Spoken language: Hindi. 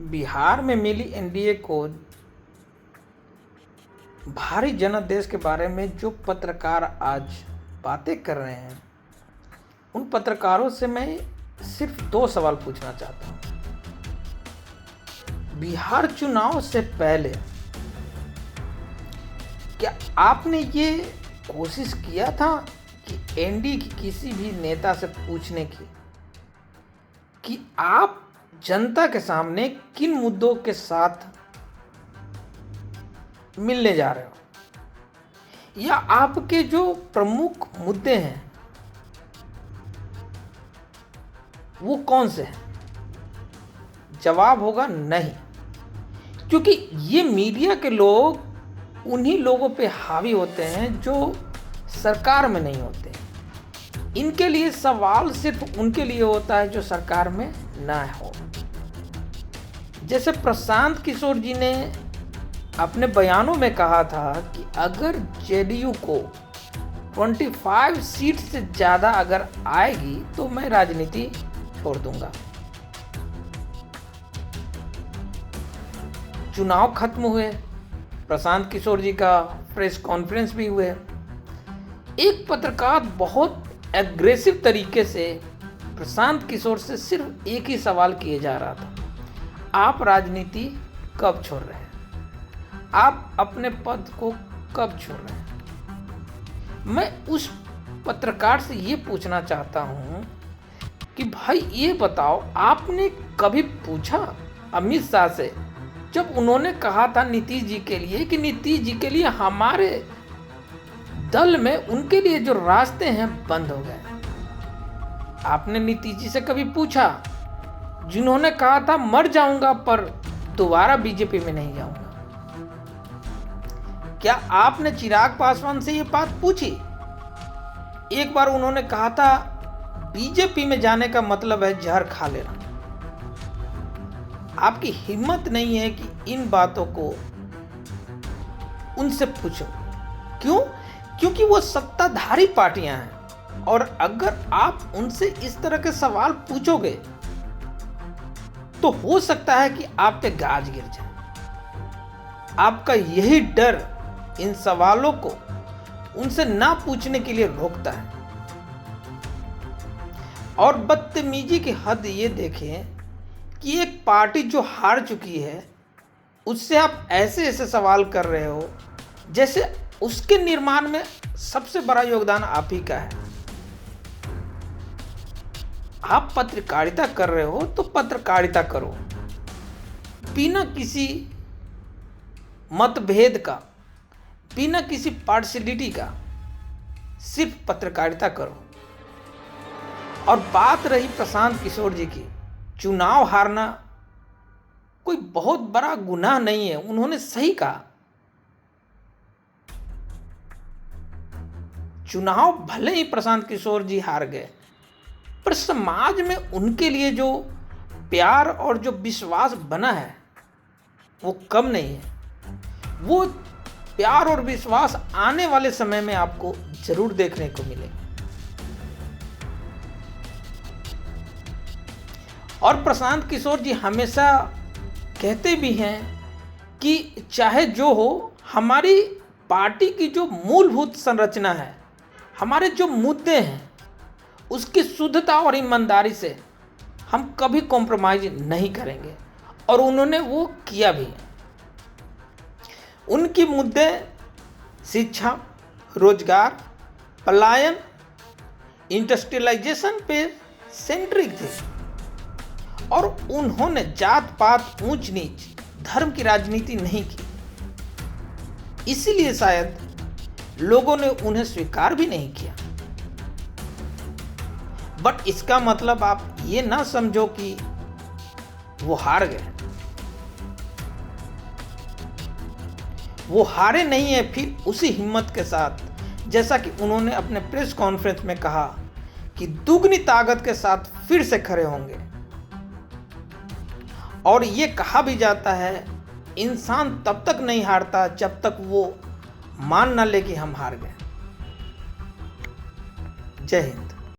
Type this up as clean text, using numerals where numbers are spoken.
बिहार में मिली एनडीए को भारी जनादेश के बारे में जो पत्रकार आज बातें कर रहे हैं, उन पत्रकारों से मैं सिर्फ 2 सवाल पूछना चाहता हूं। बिहार चुनाव से पहले क्या आपने ये कोशिश किया था कि एनडीए की किसी भी नेता से पूछने की कि आप जनता के सामने किन मुद्दों के साथ मिलने जा रहे हो, या आपके जो प्रमुख मुद्दे हैं वो कौन से हैं? जवाब होगा नहीं, क्योंकि ये मीडिया के लोग उन्हीं लोगों पे हावी होते हैं जो सरकार में नहीं होते। इनके लिए सवाल सिर्फ उनके लिए होता है जो सरकार में ना हो। जैसे प्रशांत किशोर जी ने अपने बयानों में कहा था कि अगर जेडीयू को 25 सीट से ज़्यादा अगर आएगी तो मैं राजनीति छोड़ दूंगा। चुनाव खत्म हुए, प्रशांत किशोर जी का प्रेस कॉन्फ्रेंस भी हुए। एक पत्रकार बहुत एग्रेसिव तरीके से प्रशांत किशोर से सिर्फ एक ही सवाल किए जा रहा था, आप राजनीति कब छोड़ रहे हैं, आप अपने पद को कब छोड़ रहे हैं। मैं उस पत्रकार से ये पूछना चाहता हूँ कि भाई ये बताओ, आपने कभी पूछा अमित शाह से जब उन्होंने कहा था नीतीश जी के लिए कि नीतीश जी के लिए हमारे दल में उनके लिए जो रास्ते हैं बंद हो गए। आपने नीतीश जी से कभी पूछा जिन्होंने कहा था मर जाऊंगा पर दोबारा बीजेपी में नहीं जाऊंगा? क्या आपने चिराग पासवान से ये बात पूछी? एक बार उन्होंने कहा था बीजेपी में जाने का मतलब है जहर खा लेना। आपकी हिम्मत नहीं है कि इन बातों को उनसे पूछो। क्यों? क्योंकि वो सत्ताधारी पार्टियां हैं, और अगर आप उनसे इस तरह के सवाल पूछोगे तो हो सकता है कि आप पे गाज गिर जाए। आपका यही डर इन सवालों को उनसे ना पूछने के लिए रोकता है। और बदतमीजी की हद ये देखें कि एक पार्टी जो हार चुकी है उससे आप ऐसे ऐसे सवाल कर रहे हो जैसे उसके निर्माण में सबसे बड़ा योगदान आप ही का है। आप पत्रकारिता कर रहे हो तो पत्रकारिता करो, बिना किसी मतभेद का, बिना किसी पार्शियलिटी का, सिर्फ पत्रकारिता करो। और बात रही प्रशांत किशोर जी की, चुनाव हारना कोई बहुत बड़ा गुनाह नहीं है। उन्होंने सही कहा, चुनाव भले ही प्रशांत किशोर जी हार गए, पर समाज में उनके लिए जो प्यार और जो विश्वास बना है वो कम नहीं है। वो प्यार और विश्वास आने वाले समय में आपको जरूर देखने को मिलेगा। और प्रशांत किशोर जी हमेशा कहते भी हैं कि चाहे जो हो, हमारी पार्टी की जो मूलभूत संरचना है, हमारे जो मुद्दे हैं, उसकी शुद्धता और ईमानदारी से हम कभी कॉम्प्रोमाइज नहीं करेंगे। और उन्होंने वो किया भी है। उनके मुद्दे शिक्षा, रोजगार, पलायन, इंडस्ट्रियलाइजेशन पे सेंट्रिक थे। और उन्होंने जात पात, ऊंच नीच, धर्म की राजनीति नहीं की। इसीलिए शायद लोगों ने उन्हें स्वीकार भी नहीं किया। बट इसका मतलब आप ये ना समझो कि वो हार गए। वो हारे नहीं है फिर उसी हिम्मत के साथ, जैसा कि उन्होंने अपने प्रेस कॉन्फ्रेंस में कहा कि दुगनी ताकत के साथ फिर से खड़े होंगे। और ये कहा भी जाता है, इंसान तब तक नहीं हारता जब तक वो मान ना ले कि हम हार गए। जय हिंद।